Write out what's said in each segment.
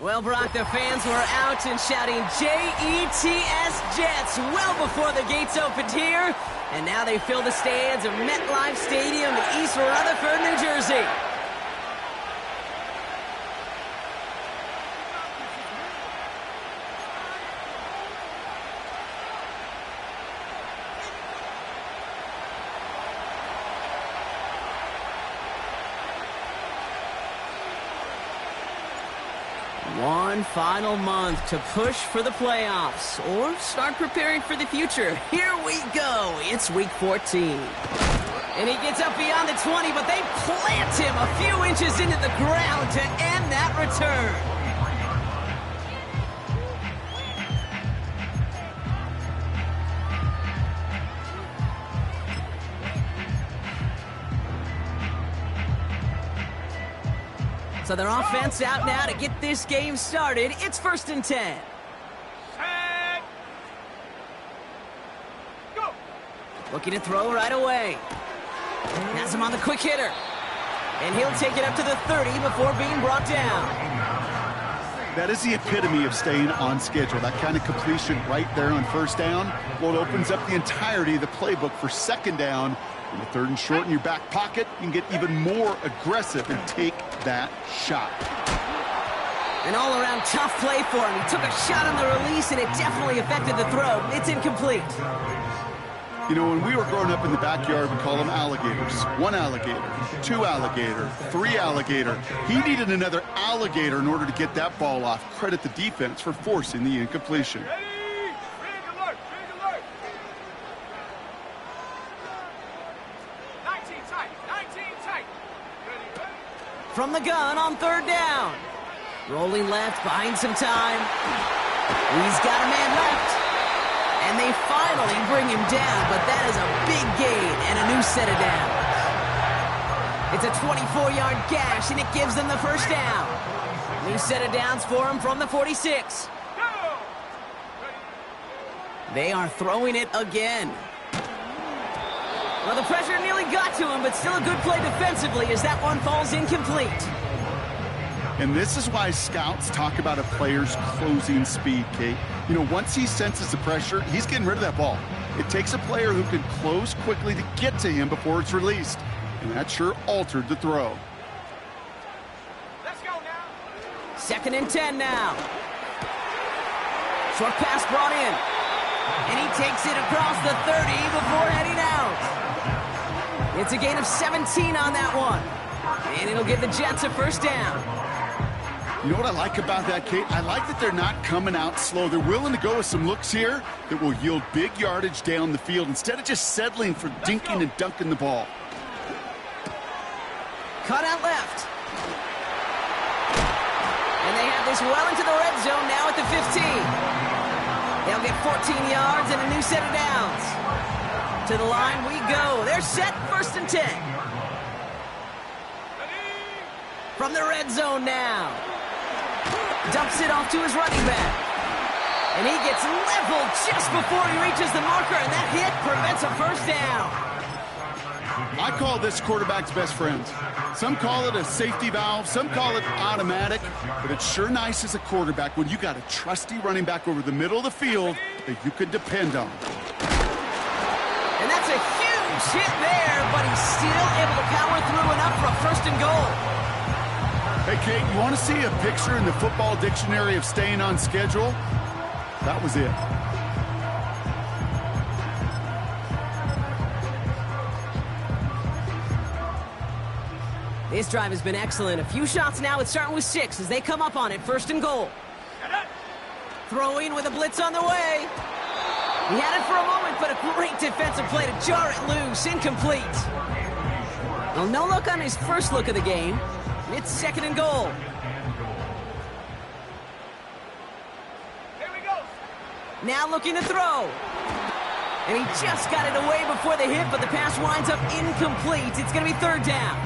Well, Brock, the fans were out and shouting J-E-T-S Jets well before the gates opened here. And now they fill the stands of MetLife Stadium in East Rutherford, New Jersey. One final month to push for the playoffs or start preparing for the future. Here we go. It's week 14. And he gets up beyond the 20, but they plant him a few inches into the ground to end that return. So their offense out now to get this game started. It's 1st and 10. Set. Go. Looking to throw right away. Has him on the quick hitter. And he'll take it up to the 30 before being brought down. That is the epitome of staying on schedule. That kind of completion right there on 1st down. Well, it opens up the entirety of the playbook for 2nd down. In the 3rd and short in your back pocket, you can get even more aggressive and take that shot. An all-around tough play for him. He took a shot on the release, and it definitely affected the throw. It's incomplete. You know, when we were growing up in the backyard, we call them alligators. 1 alligator, 2 alligator, 3 alligator. He needed another alligator in order to get that ball off. Credit the defense for forcing the incompletion. Ready? Big alert. Big alert. 19 tight. 19 tight. Ready? From the gun on 3rd down. Rolling left, buying some time. He's got a man left. And they finally bring him down, but that is a big gain and a new set of downs. It's a 24-yard gash, and it gives them the 1st down. New set of downs for him from the 46. They are throwing it again. Well, the pressure nearly got to him, but still a good play defensively as that one falls incomplete. And this is why scouts talk about a player's closing speed, Kate. You know, once he senses the pressure, he's getting rid of that ball. It takes a player who can close quickly to get to him before it's released. And that sure altered the throw. Let's go now. 2nd and 10 now. Short pass brought in. And he takes it across the 30 before heading out. It's a gain of 17 on that one. And it'll give the Jets a 1st down. You know what I like about that, Kate? I like that they're not coming out slow. They're willing to go with some looks here that will yield big yardage down the field instead of just settling for dinking and dunking the ball. Cut out left. And they have this well into the red zone now at the 15. They'll get 14 yards and a new set of downs. To the line we go. They're set, 1st and 10. From the red zone now. Dumps it off to his running back. And he gets leveled just before he reaches the marker, and that hit prevents a 1st down. I call this quarterback's best friend. Some call it a safety valve, some call it automatic, but it's sure nice as a quarterback when you got a trusty running back over the middle of the field that you can depend on. And that's a huge hit there, but he's still able to power through enough for a 1st and goal. Hey, Kate, you want to see a picture in the football dictionary of staying on schedule? That was it. This drive has been excellent. A few shots now. It's starting with 6 as they come up on it. 1st and goal. Throwing with a blitz on the way. He had it for a moment, but a great defensive play to jar it loose. Incomplete. Well, no look on his first look of the game. It's 2nd and goal. Here we go. Now looking to throw. And he just got it away before the hit, but the pass winds up incomplete. It's going to be 3rd down.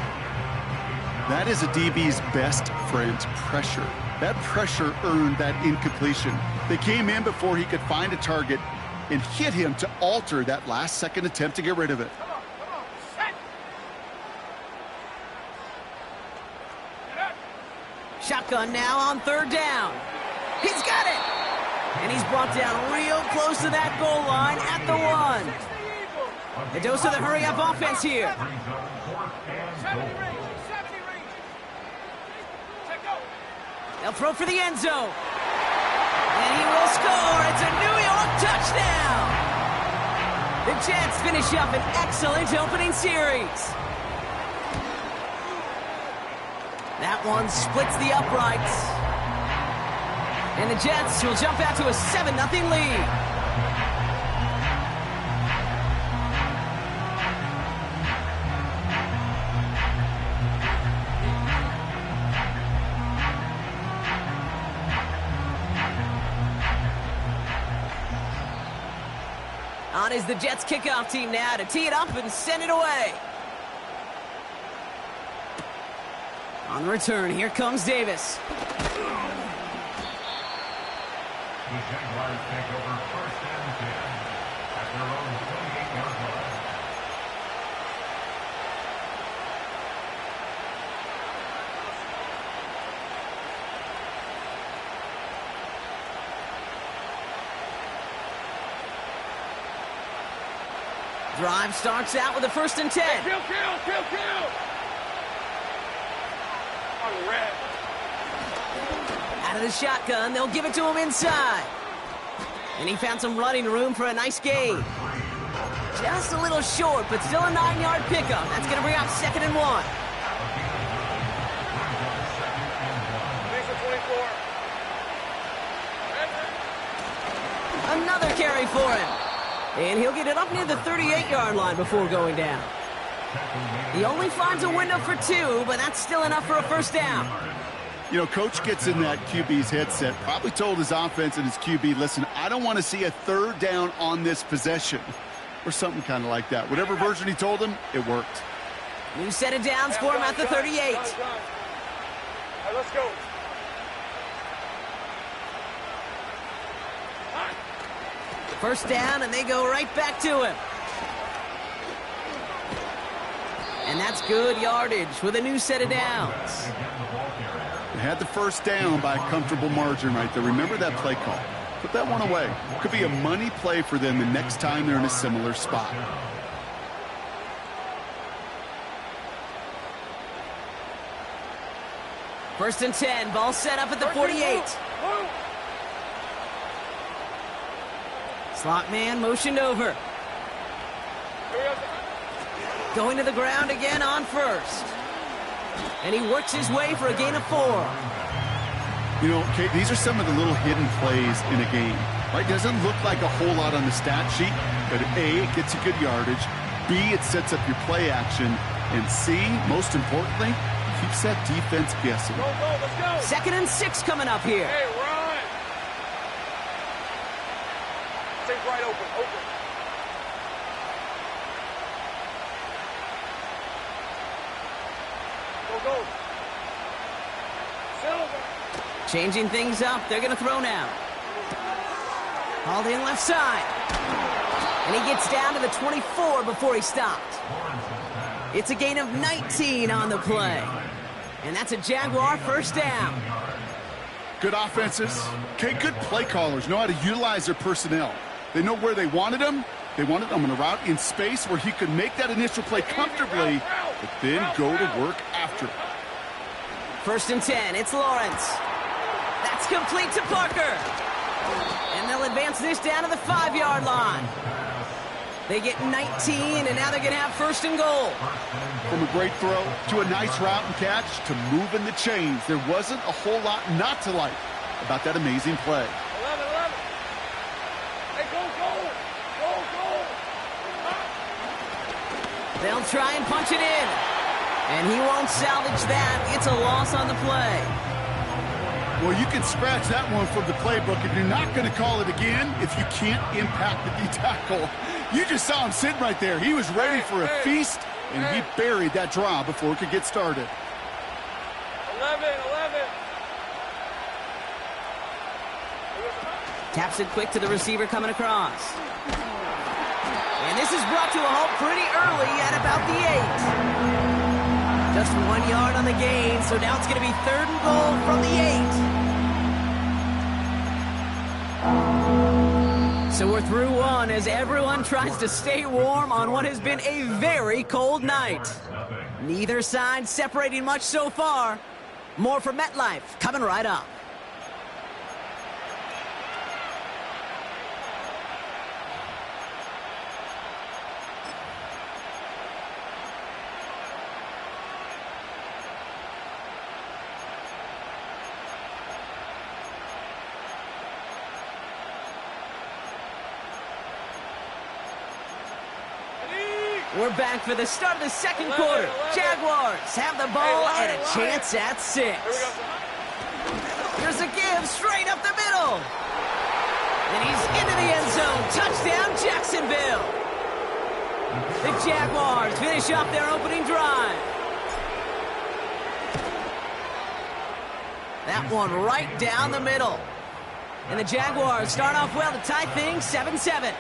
That is a DB's best friend, pressure. That pressure earned that incompletion. They came in before he could find a target and hit him to alter that last-second attempt to get rid of it. Come on. Set. shotgun now on third down. He's got it! And he's brought down real close to that goal line at the 1. A dose of the hurry-up offense here. 70 range. Check go. They'll throw for the end zone. And he will score. It's a New York touchdown. The Jets finish up an excellent opening series. That one splits the uprights. And the Jets will jump out to a 7-0 lead. On is the Jets kickoff team now to tee it up and send it away. On the return, here comes Davis. The Jaguars take over first and 10 at their own 28-yard line. Drive starts out with a 1st and 10. Kill. On red. Out of the shotgun, they'll give it to him inside. And he found some running room for a nice gain. Just a little short, but still a 9-yard pickup. That's going to bring out 2nd and 1. Thanks for 24. Another carry for him. And he'll get it up near the 38-yard line before going down. He only finds a window for 2, but that's still enough for a 1st down. You know, coach gets in that QB's headset, probably told his offense and his QB, listen, I don't want to see a 3rd down on this possession. Or something kind of like that. Whatever version he told him, it worked. New set of downs for him at the 38. All right, let's go. First down, and they go right back to him. And that's good yardage with a new set of downs. They had the 1st down by a comfortable margin right there. Remember that play call. Put that one away. Could be a money play for them the next time they're in a similar spot. First and 10, ball set up at the 48. Slot man motioned over. Going to the ground again on 1st. And he works his way for a gain of 4. You know, Kate, these are some of the little hidden plays in a game. Right? Doesn't look like a whole lot on the stat sheet, but A, it gets you good yardage. B, it sets up your play action. And C, most importantly, keeps that defense guessing. Go, let's go. 2nd and 6 coming up here. Hey, run. Stay right open. Go. Silver. Changing things up. They're going to throw now. Hauled in left side. And he gets down to the 24 before he stopped. It's a gain of 19 on the play. And that's a Jaguar 1st down. Good offenses. Okay, good play callers know how to utilize their personnel. They know where they wanted them. They wanted them on a route in space where he could make that initial play comfortably, but then go to work after it. 1st and 10, it's Lawrence. That's complete to Parker. And they'll advance this down to the 5-yard line. They get 19, and now they're going to have 1st and goal. From a great throw to a nice route and catch to moving the chains, there wasn't a whole lot not to like about that amazing play. 11. Hey, go. They'll try and punch it in. And he won't salvage that. It's a loss on the play. Well, you can scratch that one from the playbook, and you're not going to call it again if you can't impact the D-tackle. You just saw him sitting right there. He was ready for a feast, and he buried that draw before it could get started. 11. Taps it quick to the receiver coming across. And this is brought to a halt pretty early at about the 8. Just 1 yard on the gain, so now it's going to be 3rd and goal from the 8. So we're through one as everyone tries to stay warm on what has been a very cold night. Neither side separating much so far. More from MetLife coming right up. We're back for the start of the second quarter. Jaguars have the ball and a chance at 6. Here's a give straight up the middle. And he's into the end zone. Touchdown, Jacksonville. The Jaguars finish off their opening drive. That one right down the middle. And the Jaguars start off well to tie things 7-7.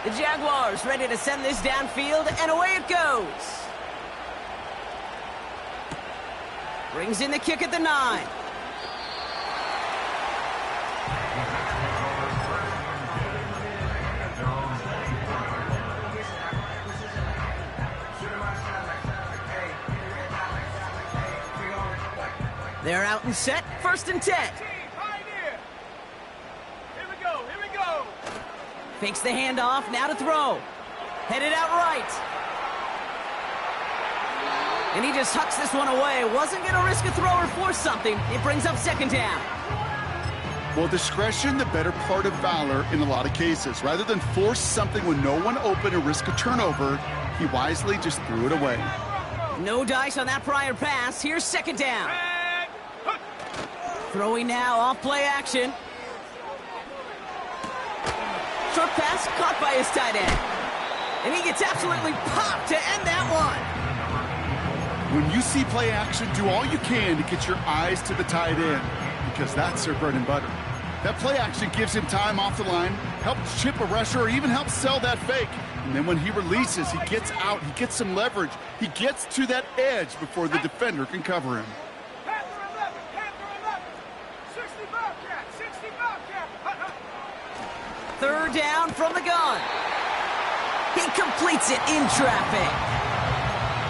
The Jaguars ready to send this downfield, and away it goes. Brings in the kick at the 9. They're out and set, 1st and 10. Fakes the handoff, now to throw. Headed out right. And he just hucks this one away. Wasn't going to risk a throw or force something. It brings up 2nd down. Well, discretion, the better part of valor in a lot of cases. Rather than force something when no one open and risk a turnover, he wisely just threw it away. No dice on that prior pass. Here's 2nd down. Throwing now off play action. Short pass caught by his tight end. And he gets absolutely popped to end that one. When you see play action, do all you can to get your eyes to the tight end, because that's their bread and butter. That play action gives him time off the line, helps chip a rusher, or even helps sell that fake. And then when he releases, he gets out, he gets some leverage. He gets to that edge before the defender can cover him. Third down from the gun. He completes it in traffic.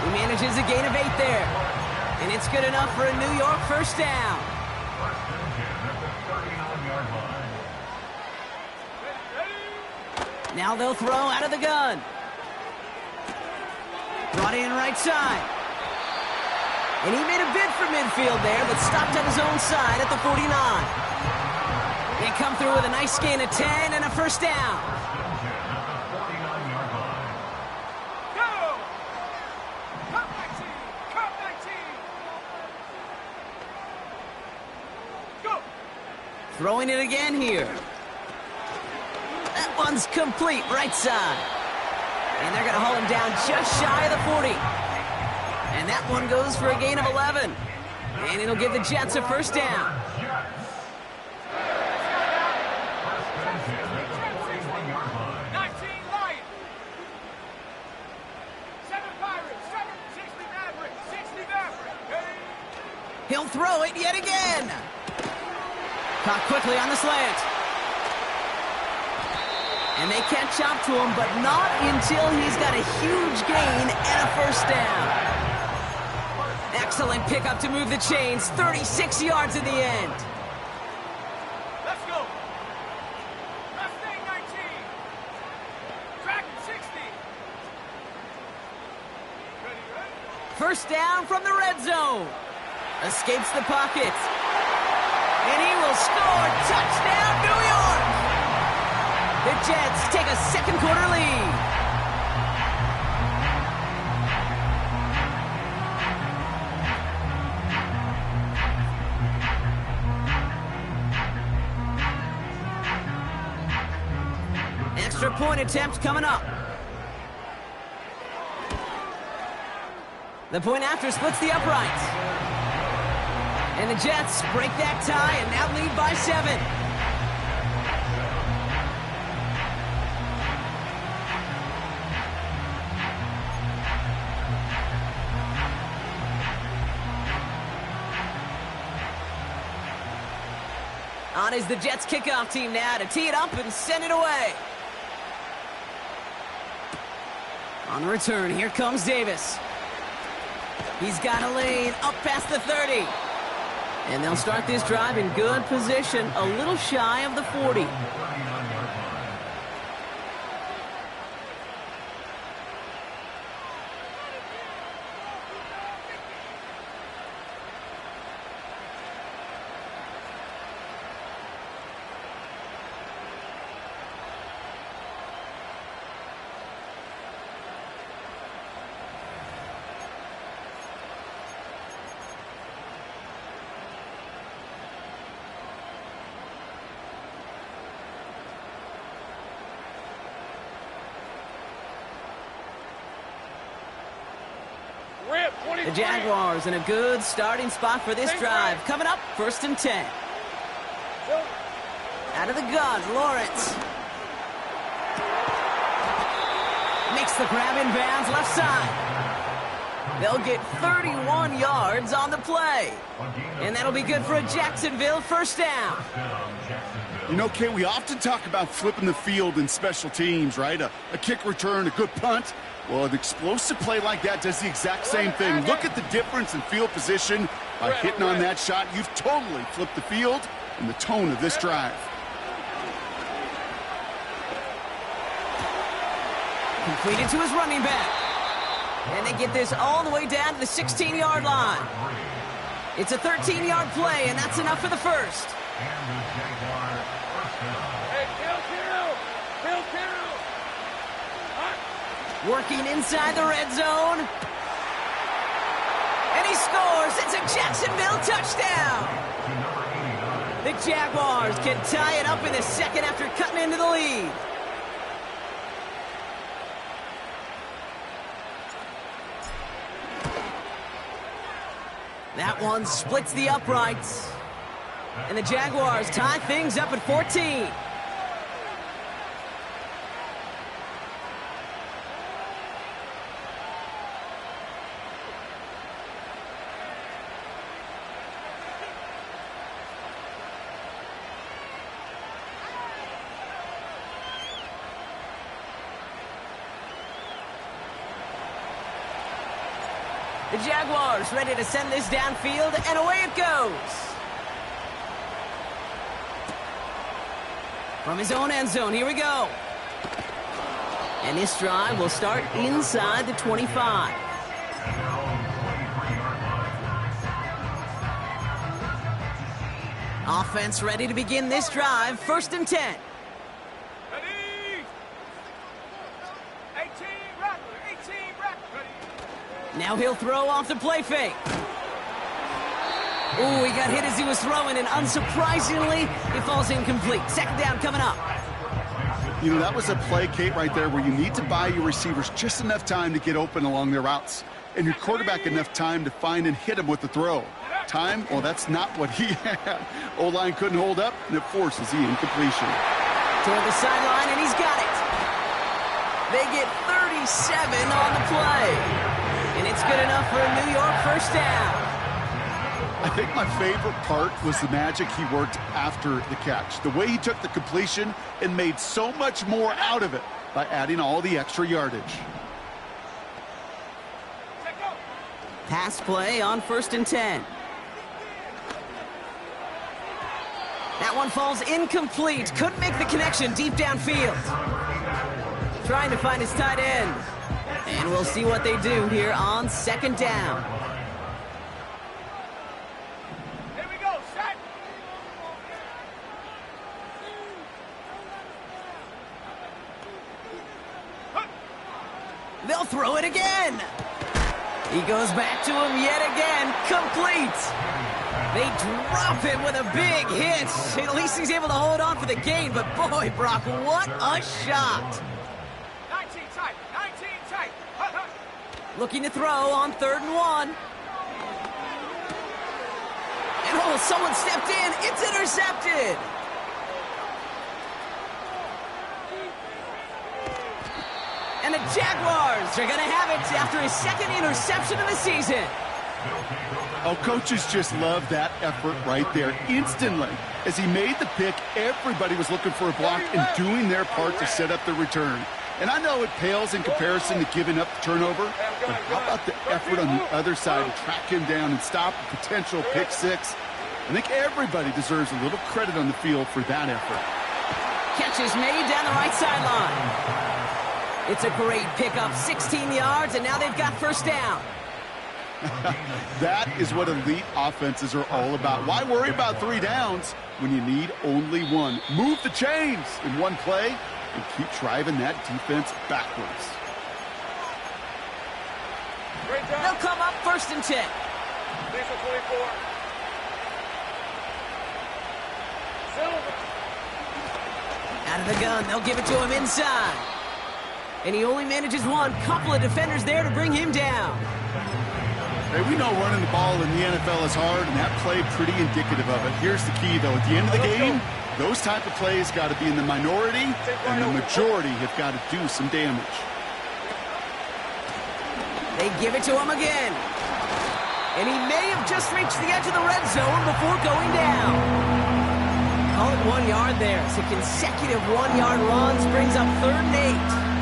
He manages a gain of 8 there. And it's good enough for a New York 1st down. Now they'll throw out of the gun. Brought in right side. And he made a bid for midfield there, but stopped on his own side at the 49. They come through with a nice gain of 10 and a 1st down. Go! Come 19! Come 19! Go! Throwing it again here. That one's complete, right side. And they're going to haul him down just shy of the 40. And that one goes for a gain of 11. And it'll give the Jets a 1st down. 19 Lions! 7 Pirates! 60 Mavericks! 60 Mavericks! He'll throw it yet again. Caught quickly on the slant. And they catch up to him, but not until he's got a huge gain and a 1st down. Excellent pickup to move the chains. 36 yards in the end. Let's go! Mustang 19! Dragon 60! Ready? 1st down from the red zone. Escapes the pocket. And he will score. Touchdown, New York! The Jets take a 2nd quarter lead. Extra point attempt coming up. The point after splits the uprights. And the Jets break that tie and now lead by 7. On is the Jets kickoff team now to tee it up and send it away. On the return, here comes Davis. He's got a lane up past the 30. And they'll start this drive in good position, a little shy of the 40. The Jaguars in a good starting spot for this drive. Coming up, 1st and 10. Out of the gun, Lawrence. Makes the grab in bounds left side. They'll get 31 yards on the play. And that'll be good for a Jacksonville first down. You know, Kate, we often talk about flipping the field in special teams, right? A kick return, a good punt. Well, an explosive play like that does the exact same thing. Look at the difference in field position. By hitting on that shot, you've totally flipped the field and the tone of this drive. Completed to his running back. And they get this all the way down to the 16-yard line. It's a 13-yard play, and that's enough for the first. Working inside the red zone. And he scores. It's a Jacksonville touchdown. The Jaguars can tie it up in the second after cutting into the lead. That one splits the uprights. And the Jaguars tie things up at 14. The Jaguars ready to send this downfield, and away it goes. From his own end zone, here we go. And this drive will start inside the 25. Offense ready to begin this drive, 1st and 10. Now he'll throw off the play fake. Ooh, he got hit as he was throwing, and unsurprisingly, it falls incomplete. 2nd down coming up. You know, that was a play, Kate, right there where you need to buy your receivers just enough time to get open along their routes, and your quarterback enough time to find and hit him with the throw. Time? Well, that's not what he had. O-line couldn't hold up, and it forces the incompletion. Toward the sideline, and he's got it. They get 37 on the play. And it's good enough for a New York first down. I think my favorite part was the magic he worked after the catch. The way he took the completion and made so much more out of it by adding all the extra yardage. Pass play on 1st and 10. That one falls incomplete. Couldn't make the connection deep downfield. Trying to find his tight end. And we'll see what they do here on 2nd down. Here we go, set. They'll throw it again. He goes back to him yet again. Complete. They drop him with a big hit. At least he's able to hold on for the gain. But boy, Brock, what a shot. Looking to throw on 3rd and 1. And someone stepped in. It's intercepted. And the Jaguars are going to have it after his second interception of the season. Oh, coaches just love that effort right there. Instantly, as he made the pick, everybody was looking for a block and doing their part to set up the return. And I know it pales in comparison to giving up the turnover, but how about the effort on the other side to track him down and stop a potential pick six? I think everybody deserves a little credit on the field for that effort. Catch is made down the right sideline. It's a great pickup, 16 yards, and now they've got first down. That is what elite offenses are all about. Why worry about 3 downs when you need only 1? Move the chains in one play and keep driving that defense backwards. They'll come up 1st and 10. Diesel 24. Silver. Out of the gun, they'll give it to him inside. And he only manages one. Couple of defenders there to bring him down. Hey, we know running the ball in the NFL is hard, and that play pretty indicative of it. Here's the key, though. At the end of the game, those type of plays got to be in the minority, and the majority have got to do some damage. They give it to him again. And he may have just reached the edge of the red zone before going down. Call it 1 yard there. So consecutive 1-yard runs brings up 3rd and 8.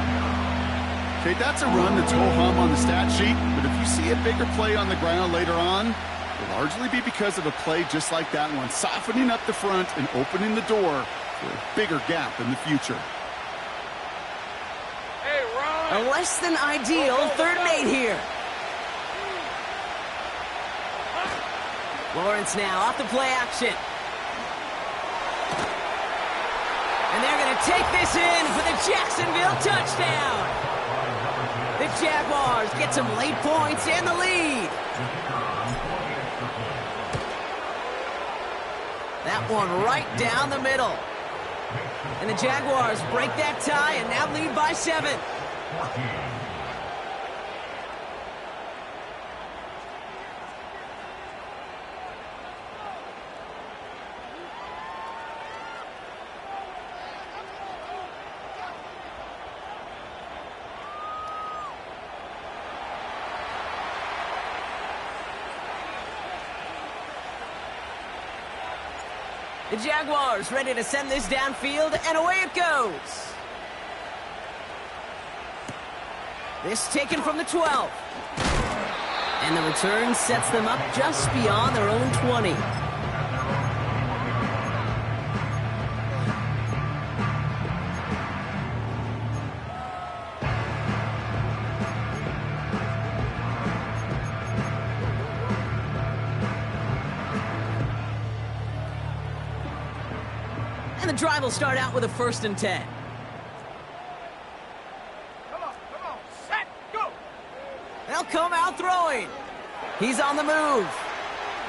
Okay, that's a run that's ho-hum on the stat sheet, but if you see a bigger play on the ground later on, it'll largely be because of a play just like that one, softening up the front and opening the door for a bigger gap in the future. Hey, Ron. A less than ideal 3rd and 8 here. Lawrence now off the play action. And they're going to take this in for the Jacksonville touchdown. The Jaguars get some late points and the lead. That one right down the middle. And the Jaguars break that tie and now lead by 7. The Jaguars ready to send this downfield, and away it goes. This taken from the 12. And the return sets them up just beyond their own 20. And the drive will start out with a 1st and 10. Come on, set, go. They'll come out throwing. He's on the move.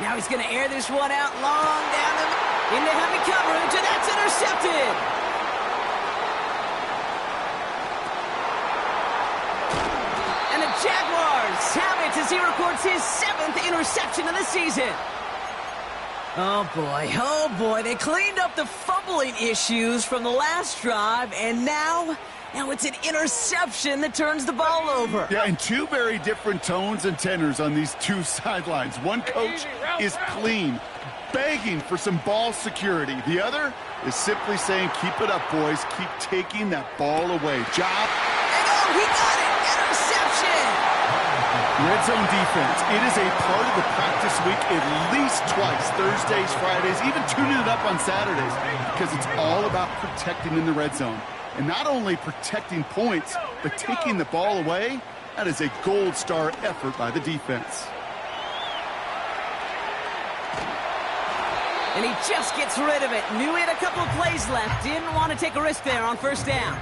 Now he's going to air this one out long down into heavy coverage, and that's intercepted. And the Jaguars have it as he records his 7th interception of the season. Oh boy, they cleaned up the fumbling issues from the last drive, and now it's an interception that turns the ball over. Yeah, and 2 very different tones and tenors on these 2 sidelines. One coach is clean, begging for some ball security. The other is simply saying, keep it up, boys. Keep taking that ball away. Job. And he got it! Interception! Red zone defense. It is a part of the practice week at least twice, Thursdays, Fridays, even tuning it up on Saturdays, because it's all about protecting in the red zone. And not only protecting points, but taking the ball away. That is a gold star effort by the defense. And he just gets rid of it. Knew he had a couple of plays left. Didn't want to take a risk there on 1st down.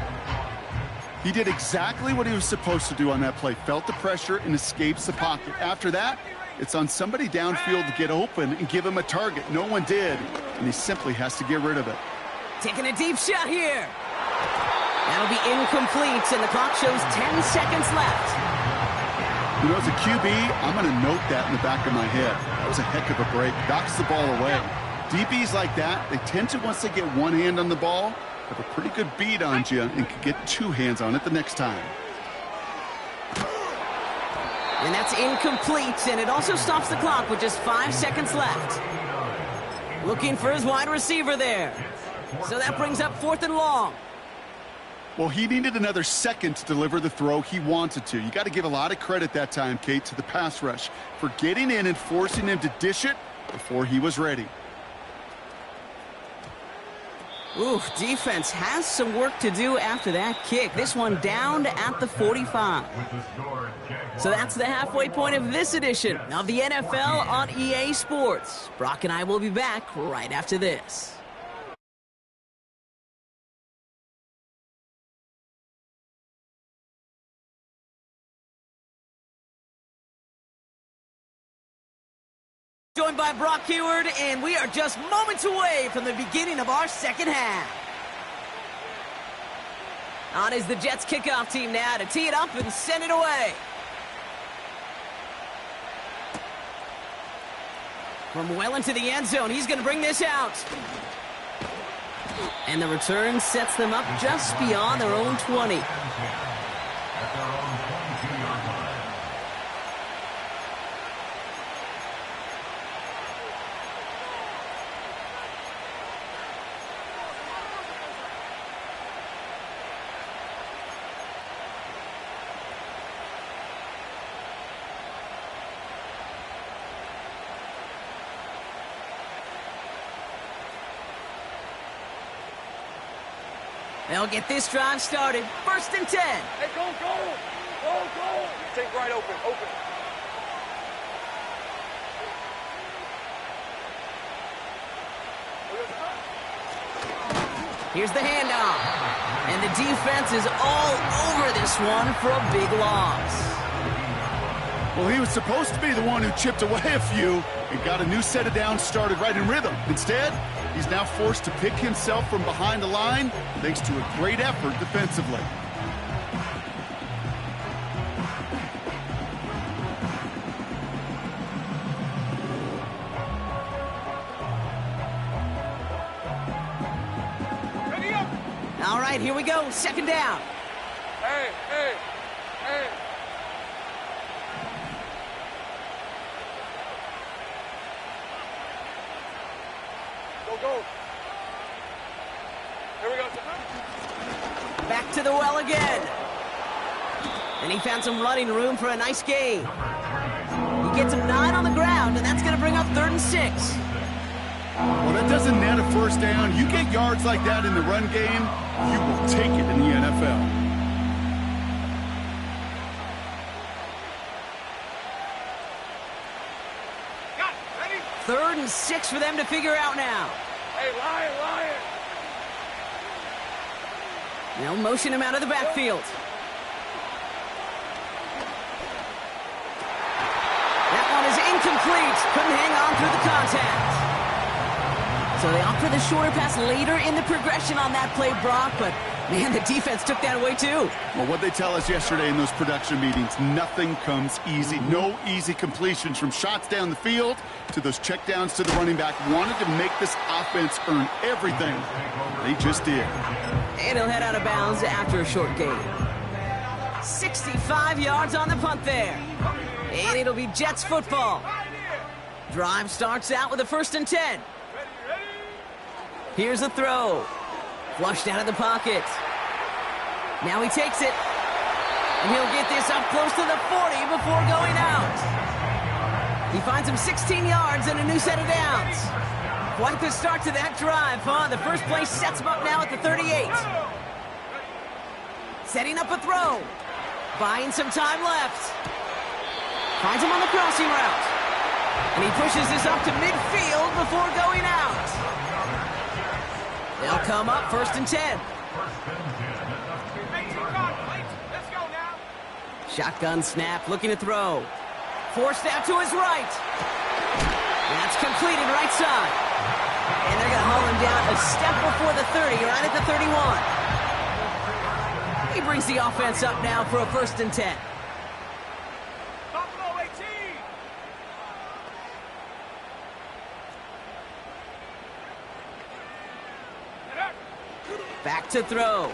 He did exactly what he was supposed to do on that play. Felt the pressure and escapes the pocket. After that, it's on somebody downfield to get open and give him a target. No one did, and he simply has to get rid of it. Taking a deep shot here. That'll be incomplete, and the clock shows 10 seconds left. You know, as a QB, I'm going to note that in the back of my head. That was a heck of a break. Knocks the ball away. DBs like that, they tend to, once they get one hand on the ball, have a pretty good beat on you and can get two hands on it the next time. And that's incomplete, and it also stops the clock with just 5 seconds left. Looking for his wide receiver there. So that brings up 4th and long. Well, he needed another second to deliver the throw he wanted to. You got to give a lot of credit that time, Kate, to the pass rush for getting in and forcing him to dish it before he was ready. Ooh, defense has some work to do after that kick. This one down at the 45. So that's the halfway point of this edition of the NFL on EA Sports. Brock and I will be back right after this. Joined by Brock Huard, and we are just moments away from the beginning of our second half. On is the Jets kickoff team now to tee it up and send it away. From well into the end zone, he's going to bring this out. And the return sets them up just beyond their own 20. They'll get this drive started. 1st and 10. Hey, go, go! Go, go! Take right open, open. Here's the handoff. And the defense is all over this one for a big loss. Well, he was supposed to be the one who chipped away a few and got a new set of downs started right in rhythm. Instead, he's now forced to pick himself from behind the line thanks to a great effort defensively. Ready up! All right, here we go. 2nd down. Hey, hey, hey. Go, go. Here we go. Back to the well again. And he found some running room for a nice gain. He gets him 9 on the ground, and that's going to bring up 3rd and 6. Well, that doesn't net a 1st down. You get yards like that in the run game, you will take it in the NFL. Got it. Ready? 3rd and 6 for them to figure out now. Hey, Lion, Lion. They'll motion him out of the backfield. That one is incomplete. Couldn't hang on through the contact. So they opt for the shorter pass later in the progression on that play, Brock, but man, the defense took that away too. Well, what they tell us yesterday in those production meetings, nothing comes easy. No easy completions from shots down the field to those checkdowns to the running back. Wanted to make this offense earn everything. They just did. And he'll head out of bounds after a short gain. 65 yards on the punt there. And it'll be Jets football. Drive starts out with a 1st and 10. Here's a throw. Flushed out of the pocket. Now he takes it. And he'll get this up close to the 40 before going out. He finds him 16 yards and a new set of downs. Quite the start to that drive, huh? The first play sets him up now at the 38. Setting up a throw. Buying some time left. Finds him on the crossing route. And he pushes this up to midfield before going out. They'll come up 1st and 10. Let's go now. Shotgun snap, looking to throw. Forced out to his right. That's completed right side. And they're going to haul him down a step before the 30, right at the 31. He brings the offense up now for a 1st and 10. Back to throw.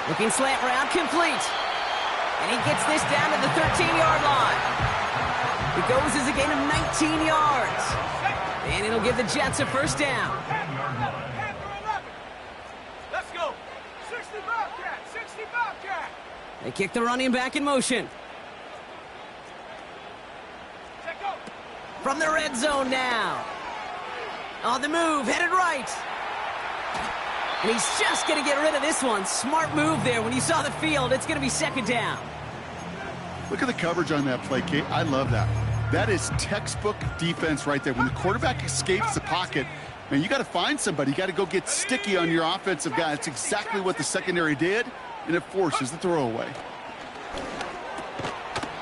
Looking slant route, complete. And he gets this down to the 13-yard line. It goes as a gain of 19 yards. And it'll give the Jets a first down. 10 for 11. Let's go. 60 Bobcat, 60 Bobcat. They kick the running back in motion. Check go. From the red zone now. On the move, headed right. And he's just going to get rid of this one. Smart move there. When you saw the field, it's going to be second down. Look at the coverage on that play, Kate. I love that. That is textbook defense right there. When the quarterback escapes the pocket, man, you got to find somebody. You got to go get sticky on your offensive guy. It's exactly what the secondary did, and it forces the throwaway.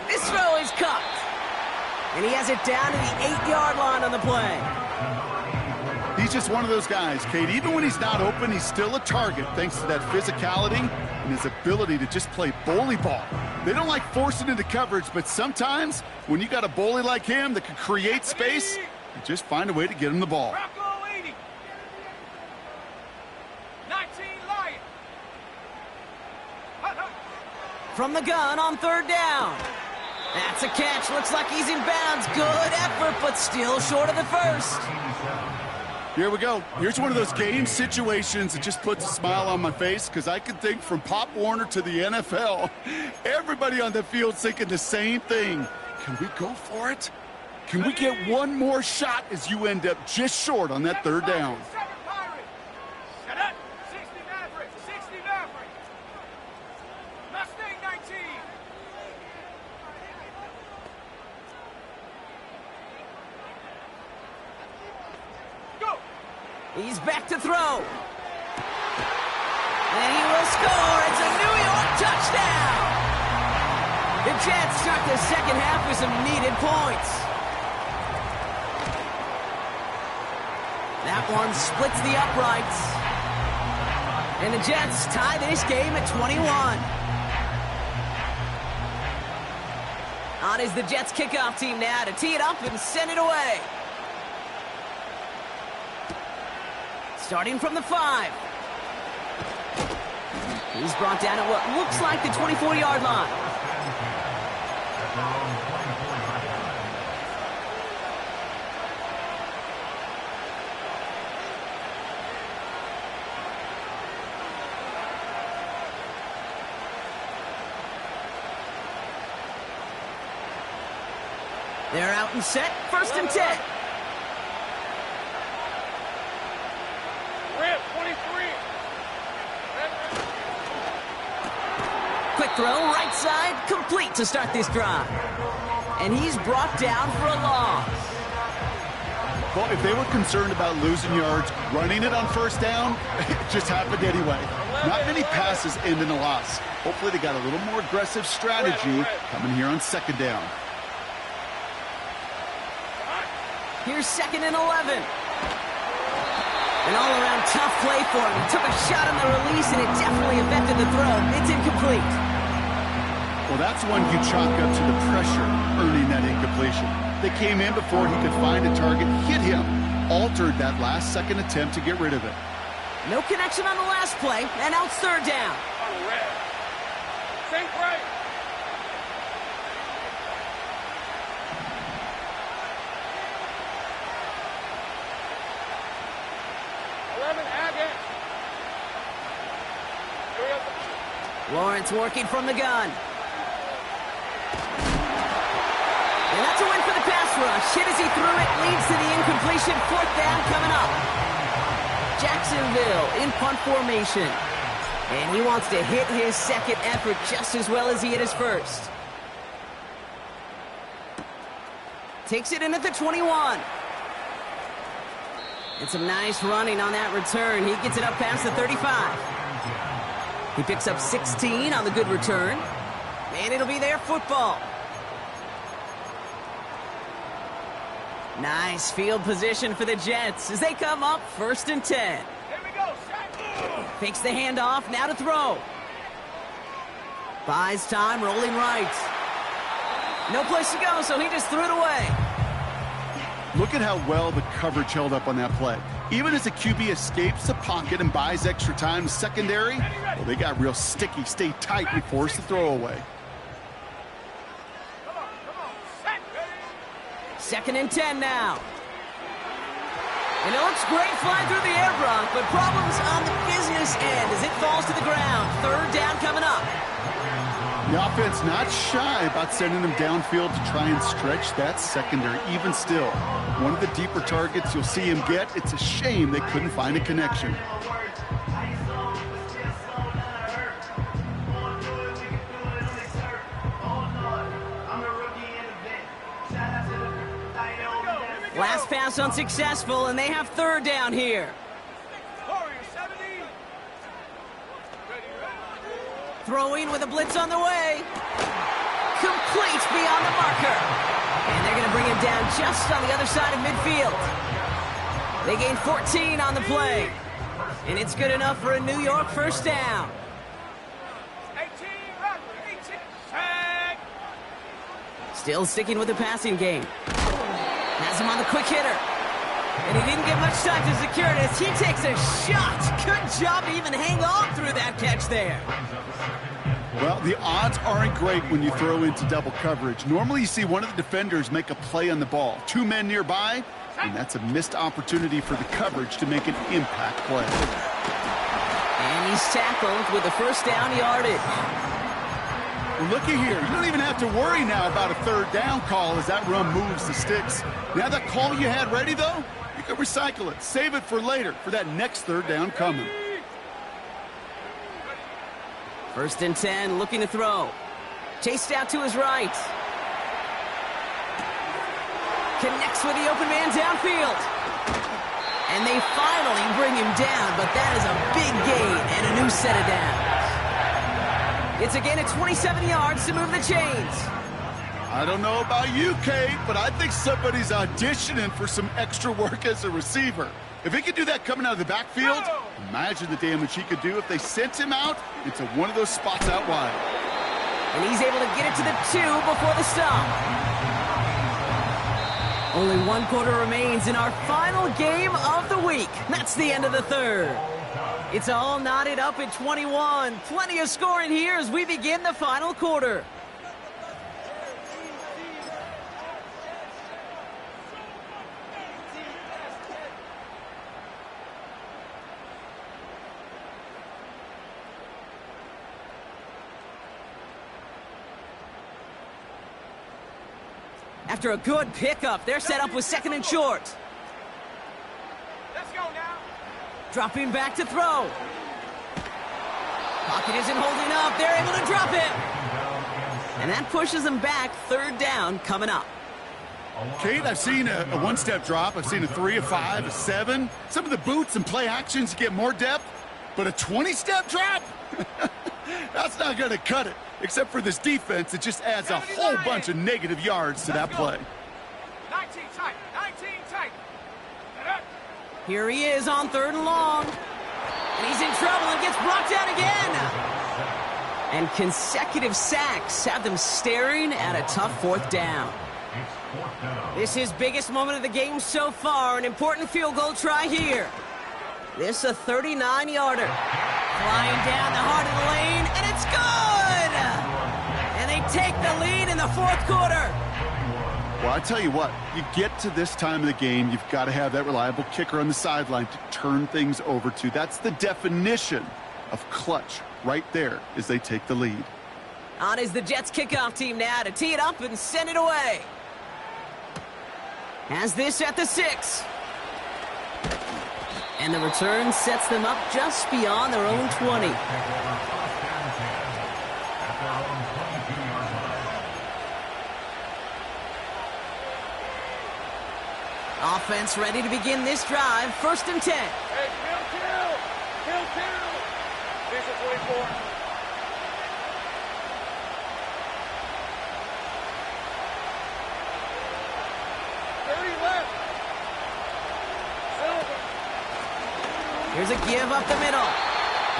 This throw is caught. And he has it down to the 8-yard line on the play. He's just one of those guys, Kate. Even when he's not open, he's still a target thanks to that physicality and his ability to just play bully ball. They don't like forcing into coverage, but sometimes when you got a bully like him that can create space, you just find a way to get him the ball. Rocco 80. 19 Lion. From the gun on third down. That's a catch. Looks like he's in bounds. Good effort, but still short of the first. Here we go. Here's one of those game situations that just puts a smile on my face because I can think from Pop Warner to the NFL. Everybody on the field thinking the same thing. Can we go for it? Can we get one more shot as you end up just short on that third down? 7 Pirates. Set up. 60 Mavericks, 60 Mavericks. Mustang 19. Go. He's back to throw. And he will score. It's a New York touchdown. The Jets start the second half with some needed points. That one splits the uprights. And the Jets tie this game at 21. On is the Jets kickoff team now to tee it up and send it away. Starting from the 5. He's brought down at what looks like the 24-yard line. They're out and set, 1st and 10. Rip 23. Quick throw, right side, complete to start this drive. And he's brought down for a loss. Well, if they were concerned about losing yards, running it on first down, it just happened anyway. Not many passes end in a loss. Hopefully they got a little more aggressive strategy coming here on second down. Here's 2nd and 11. An all-around tough play for him. He took a shot on the release, and it definitely affected the throw. It's incomplete. Well, that's one you chalk up to the pressure earning that incompletion. They came in before he could find a target, hit him, altered that last-second attempt to get rid of it. No connection on the last play, and now it's 3rd down. On red. Think right. 11 Agate. Lawrence working from the gun. And that's a win for the pass rush. Hit as he threw it, leads to the incompletion. 4th down coming up. Jacksonville in punt formation. And he wants to hit his second effort just as well as he hit his first. Takes it in at the 21. And some nice running on that return. He gets it up past the 35. He picks up 16 on the good return. And it'll be their football. Nice field position for the Jets as they come up 1st and 10. Here we go, set. Fakes the handoff, now to throw. Buys time, rolling right. No place to go, so he just threw it away. Look at how well the coverage held up on that play. Even as the QB escapes the pocket and buys extra time secondary, well, they got real sticky, stay tight, and force the throw away. Come on, set, 2nd and 10 now. And it looks great flying through the air, Bronk, but problems on the business end as it falls to the ground. 3rd down coming up. The offense not shy about sending them downfield to try and stretch that secondary. Even still, one of the deeper targets you'll see him get. It's a shame they couldn't find a connection. Last pass unsuccessful, and they have 3rd down here. Warrior 70. Ready. Throwing with a blitz on the way. Complete beyond the marker. And they're going to bring him down just on the other side of midfield. They gain 14 on the play. And it's good enough for a New York 1st down. 18, run, 18. Sack. Still sticking with the passing game. Has him on the quick hitter. And he didn't get much time to secure it as he takes a shot. Good job to even hang on through that catch there. Well, the odds aren't great when you throw into double coverage. Normally you see one of the defenders make a play on the ball. 2 men nearby, and that's a missed opportunity for the coverage to make an impact play. And he's tackled with a 1st down yardage. Well, looky here. You don't even have to worry now about a 3rd down call as that run moves the sticks. Now that call you had ready, though, you can recycle it. Save it for later for that next 3rd down coming. 1st and 10, looking to throw. Chased out to his right. Connects with the open man downfield. And they finally bring him down, but that is a big gain and a new set of downs. It's a gain of 27 yards to move the chains. I don't know about you, Kate, but I think somebody's auditioning for some extra work as a receiver. If he could do that coming out of the backfield, imagine the damage he could do if they sent him out into one of those spots out wide. And he's able to get it to the 2 before the stop. Only 1 quarter remains in our final game of the week. That's the end of the 3rd. It's all knotted up at 21. Plenty of scoring here as we begin the final quarter. After a good pickup, they're set up with 2nd and short. Let's go now. Dropping back to throw. Pocket isn't holding up. They're able to drop it. And that pushes them back. 3rd down coming up. Kate, I've seen a 1-step drop. I've seen a 3, a 5, a 7. Some of the boots and play actions get more depth. But a 20-step drop? That's not going to cut it. Except for this defense, it just adds a whole bunch of negative yards to that play. 19 tight. 19 tight. Here he is on 3rd and long. And he's in trouble and gets brought down again. And consecutive sacks have them staring at a tough 4th down. This is biggest moment of the game so far. An important field goal try here. This a 39-yarder. Flying down the heart of the lane, and it's good! And they take the lead in the 4th quarter. Well, I tell you what, you get to this time of the game, you've got to have that reliable kicker on the sideline to turn things over to. That's the definition of clutch right there as they take the lead. On is the Jets kickoff team now to tee it up and send it away. Has this at the 6. And the return sets them up just beyond their own 20. Offense ready to begin this drive. 1st and 10. Hey, kill. Here's a 24. Here's a give up the middle.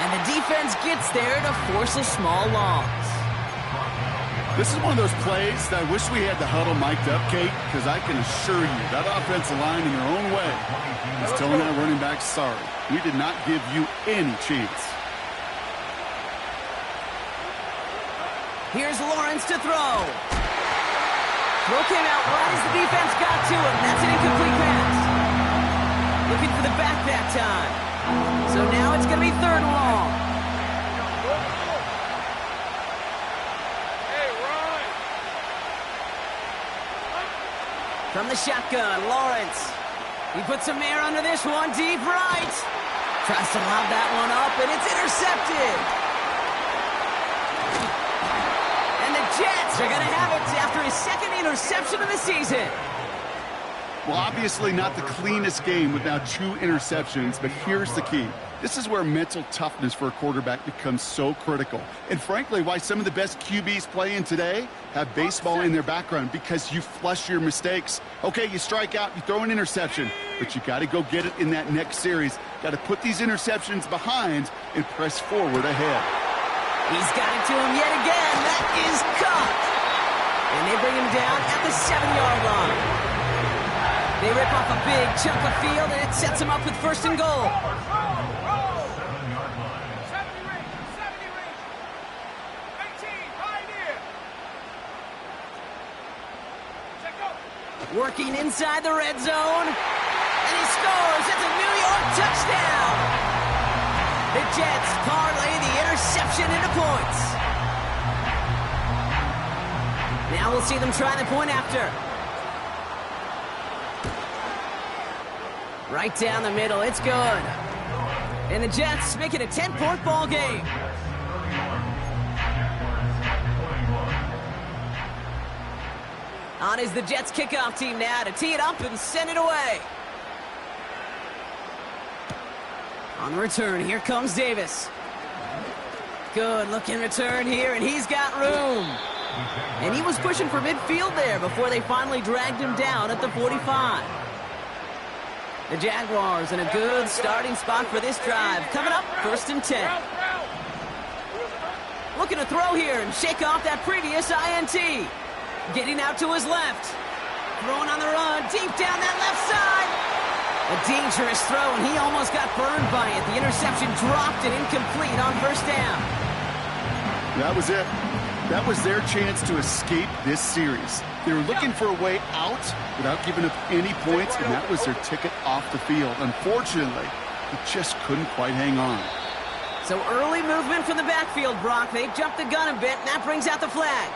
And the defense gets there to force a small loss. This is one of those plays that I wish we had the huddle mic'd up, Kate, because I can assure you that offensive line in their own way is telling that running back, sorry, we did not give you any chance. Here's Lawrence to throw. Throw came out right as the defense got to him. That's an incomplete pass. Looking for the back that time. So now it's going to be 3rd and long. Hey, run! From the shotgun, Lawrence. He puts some air under this one, deep right. Tries to lob that one up, and it's intercepted. And the Jets are going to have it after his 2nd interception of the season. Well, obviously not the cleanest game with now 2 interceptions, but here's the key. This is where mental toughness for a quarterback becomes so critical. And frankly, why some of the best QBs playing today have baseball in their background, because you flush your mistakes. Okay, you strike out, you throw an interception, but you got to go get it in that next series. Got to put these interceptions behind and press forward ahead. He's got it to him yet again. That is caught. And they bring him down at the 7-yard line. They rip off a big chunk of field, and it sets him up with 1st and goal. 70 range. 18, right here. Check up. Working inside the red zone. And he scores. It's a New York touchdown. The Jets parlay the interception into points. Now we'll see them try the point after. Right down the middle. It's good. And the Jets make it a 10-point ball game. On is the Jets kickoff team now to tee it up and send it away. On the return, here comes Davis. Good looking return here, and he's got room. And he was pushing for midfield there before they finally dragged him down at the 45. The Jaguars in a good starting spot for this drive. Coming up, 1st and 10. Looking to throw here and shake off that previous INT. Getting out to his left. Throwing on the run, deep down that left side. A dangerous throw, and he almost got burned by it. The interception dropped and incomplete on 1st down. That was it. That was their chance to escape this series. They were looking for a way out without giving up any points, and that was their ticket off the field. Unfortunately, he just couldn't quite hang on. So early movement from the backfield, Brock. They jumped the gun a bit, and that brings out the flag.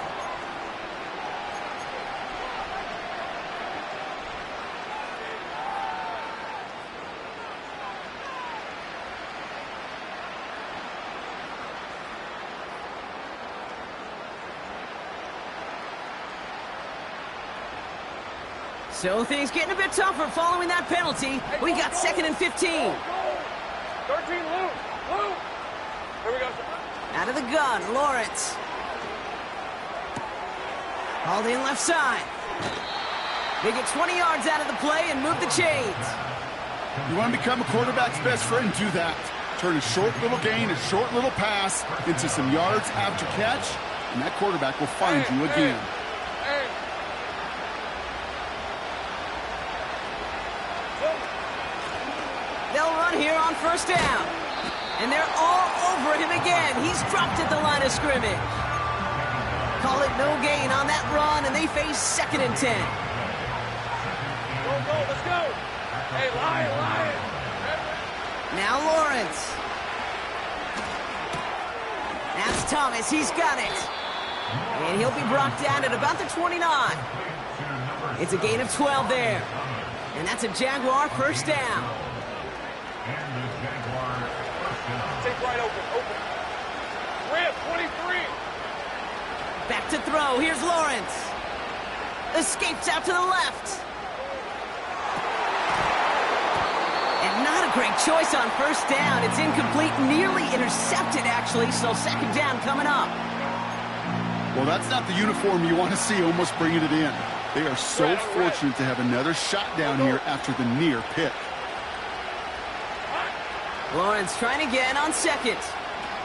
So things getting a bit tougher following that penalty. We got 2nd and 15. 13 loose. Here we go. Out of the gun, Lawrence. Hauled in left side. They get 20 yards out of the play and move the chains. You want to become a quarterback's best friend? Do that. Turn a short little gain, a short little pass into some yards after catch, and that quarterback will find you again. They'll run here on 1st down. And they're all over him again. He's dropped at the line of scrimmage. Call it no gain on that run, and they face 2nd and 10. Go, let's go. Hey, Lion. Now Lawrence. That's Thomas. He's got it. And he'll be brought down at about the 29. It's a gain of 12 there. And that's a Jaguar 1st down. Take right open. Rip, 23. Back to throw. Here's Lawrence. Escapes out to the left. And not a great choice on 1st down. It's incomplete, nearly intercepted, actually, so 2nd down coming up. Well, that's not the uniform you want to see almost bringing it in. They are so fortunate to have another shot down here after the near pick. Lawrence trying again on 2nd.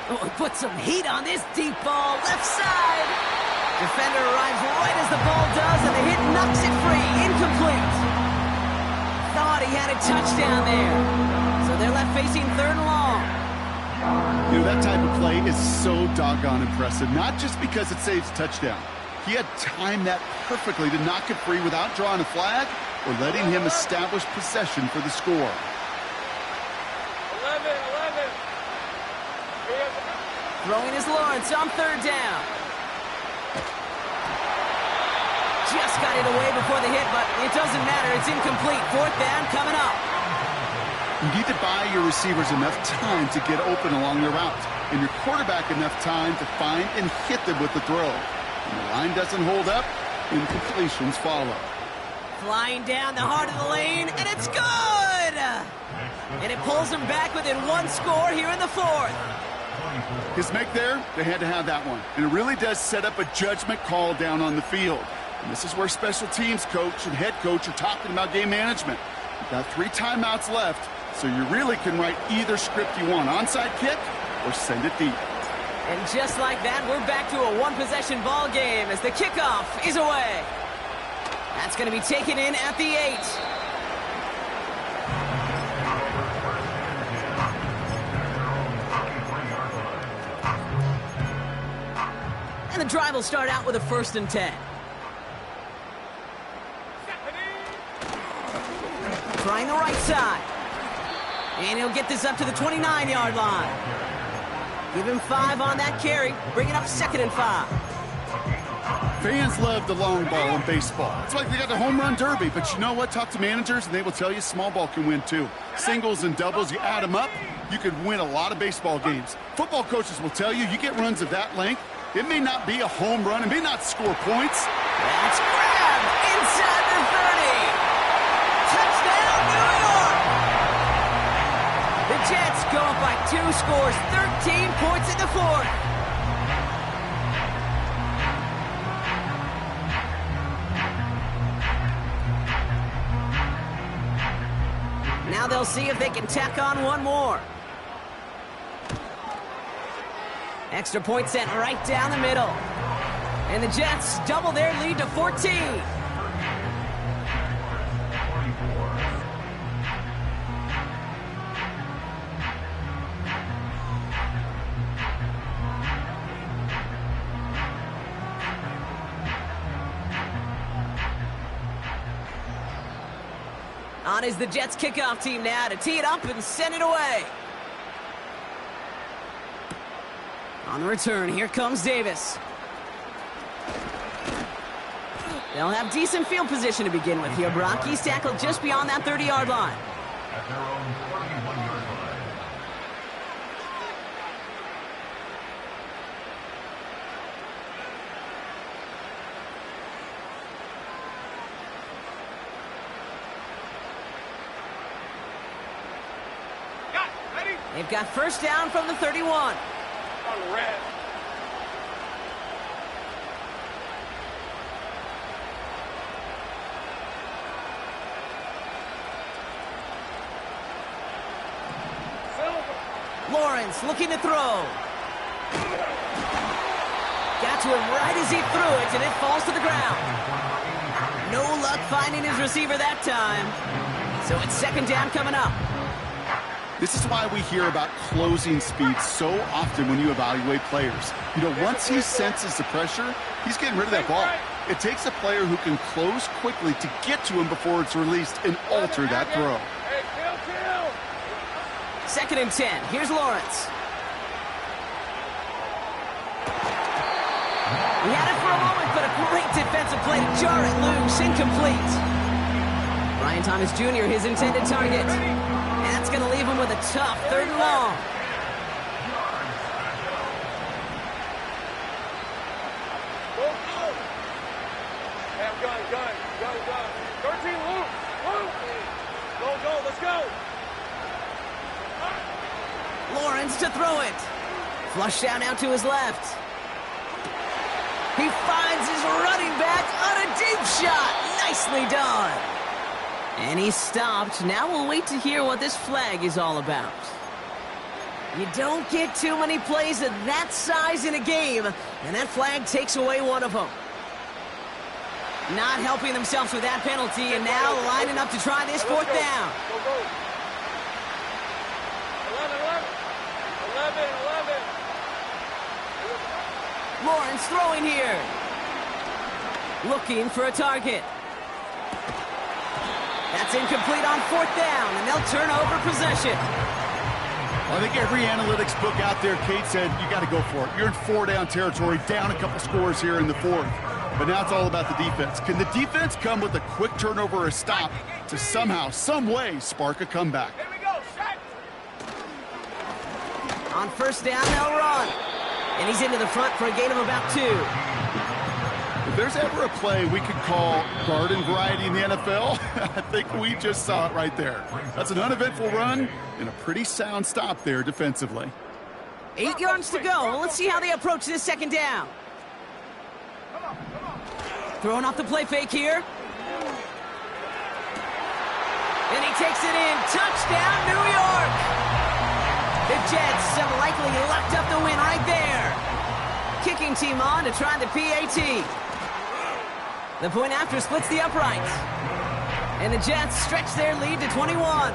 Oh, he put some heat on this deep ball. Left side. Defender arrives right as the ball does, and the hit knocks it free. Incomplete. Thought he had a touchdown there. So they're left facing 3rd and long. You know, that type of play is so doggone impressive, not just because it saves a touchdown. He had timed that perfectly to knock it free without drawing a flag or letting him establish possession for the score. 11. Throwing is Lawrence on 3rd down. Just got it away before the hit, but it doesn't matter. It's incomplete. 4th down coming up. You need to buy your receivers enough time to get open along the route, and your quarterback enough time to find and hit them with the throw. When the line doesn't hold up, incompletions follow. Flying down the heart of the lane, and it's good! And it pulls them back within 1 score here in the 4th. His make there, they had to have that one. And it really does set up a judgment call down on the field. And this is where special teams coach and head coach are talking about game management. You've got 3 timeouts left, so you really can write either script you want. Onside kick or send it deep. And just like that, we're back to a 1-possession ball game as the kickoff is away. That's going to be taken in at the 8. And the drive will start out with a 1st and 10. Trying the right side. And he'll get this up to the 29-yard line. Give him 5 on that carry. Bring it up 2nd and 5. Fans love the long ball in baseball. It's like they got the home run derby, but you know what? Talk to managers and they will tell you small ball can win too. Singles and doubles, you add them up, you could win a lot of baseball games. Football coaches will tell you, you get runs of that length, it may not be a home run, it may not score points. That's grabbed inside the 30. Touchdown, New York! The Jets go up by 2 scores, 13 points in the 4th. Now they'll see if they can tack on 1 more. Extra point sent right down the middle. And the Jets double their lead to 14. On is the Jets kickoff team now to tee it up and send it away. On the return, here comes Davis. They'll have decent field position to begin with here. Brock, he's tackled just beyond that 30-yard line. At their own 41-yard line. They've got 1st down from the 31. On red. Lawrence looking to throw. Got to him right as he threw it, and it falls to the ground. No luck finding his receiver that time. So it's 2nd down coming up. This is why we hear about closing speed so often when you evaluate players. You know, once he senses the pressure, he's getting rid of that ball. It takes a player who can close quickly to get to him before it's released and alter that throw. Hey, kill. 2nd and 10. Here's Lawrence. He had it for a moment, but a great defensive play to jar it loose. Incomplete. Brian Thomas Jr., his intended target. And that's going to leave him with a tough 3rd and long. Hey, gun. 13, Luke. Go, let's go. Lawrence to throw it. Flush down out to his left. He finds his running back on a deep shot. Nicely done. And he stopped. Now we'll wait to hear what this flag is all about. You don't get too many plays of that size in a game, and that flag takes away one of them. Not helping themselves with that penalty, and now lining up to try this fourth down. Go, go. 11. Lawrence throwing here. Looking for a target. That's incomplete on fourth down, and they'll turn over possession. I think every analytics book out there, Kate, said you got to go for it. You're in 4-down territory, down a couple scores here in the fourth. But now it's all about the defense. Can the defense come with a quick turnover or a stop to somehow, some way, spark a comeback? Here we go, set. On first down, they'll run. And he's into the front for a gain of about 2. If there's ever a play we could call garden variety in the NFL, I think we just saw it right there. That's an uneventful run and a pretty sound stop there defensively. 8 yards to go. Let's see how they approach this second down. Throwing off the play fake here. And he takes it in. Touchdown, New York! The Jets have likely locked up the win right there. Kicking team on to try the PAT. The point after splits the uprights. And the Jets stretch their lead to 21.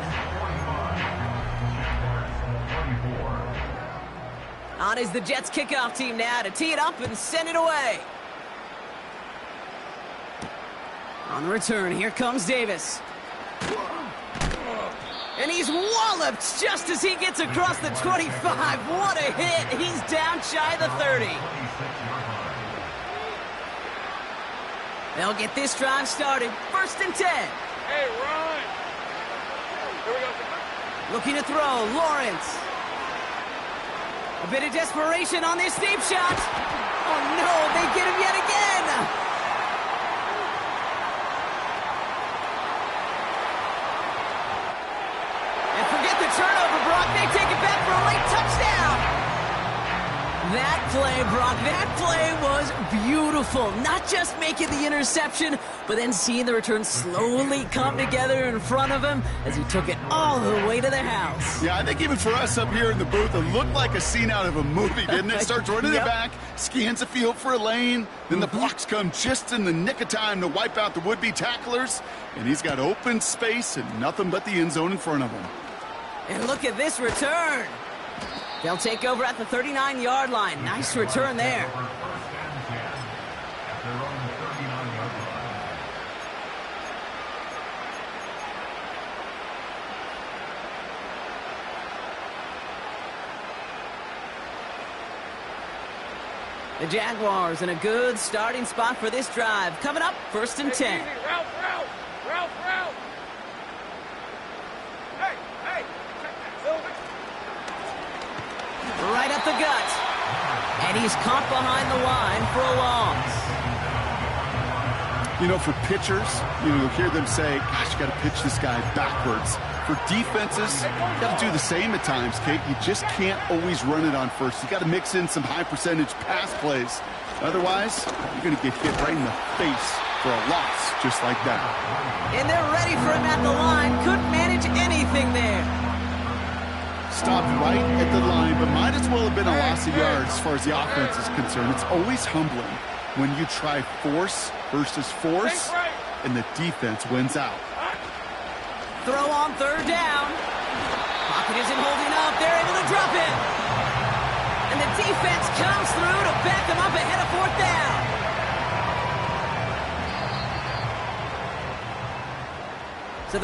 On is the Jets kickoff team now to tee it up and send it away. On the return, here comes Davis. And he's walloped just as he gets across the 25. What a hit. He's down shy of the 30. They'll get this drive started. 1st and 10. Hey, run. Here we go. Looking to throw, Lawrence. A bit of desperation on this deep shot. Oh, no, they get him yet again. And forget the turnover, Brock. They take it back for a late touchdown. That play, Brock, that play was beautiful. Not just making the interception, but then seeing the return slowly come together in front of him as he took it all the way to the house. Yeah, I think even for us up here in the booth, it looked like a scene out of a movie, didn't it? Starts running Yep. it back, scans the field for a lane, then the blocks come just in the nick of time to wipe out the would-be tacklers, and he's got open space and nothing but the end zone in front of him. And look at this return. They'll take over at the 39-yard line. Nice return there. The Jaguars in a good starting spot for this drive. Coming up, 1st and 10. Easy. Ralph. Hey, check that. Silver. Right up the gut. And he's caught behind the line for a loss. You know, for pitchers, you hear them say, gosh, you got to pitch this guy backwards. For defenses, you got to do the same at times, Kate. You just can't always run it on first. You got to mix in some high-percentage pass plays. Otherwise, you're going to get hit right in the face for a loss just like that. And they're ready for him at the line. Couldn't manage anything there. Stopped right at the line, but might as well have been a loss of yards as far as the offense is concerned. It's always humbling when you try force versus force, and the defense wins out. Throw on 3rd down. Pocket isn't holding up. They're able to drop it. And the defense comes through to back them up ahead of 4th down.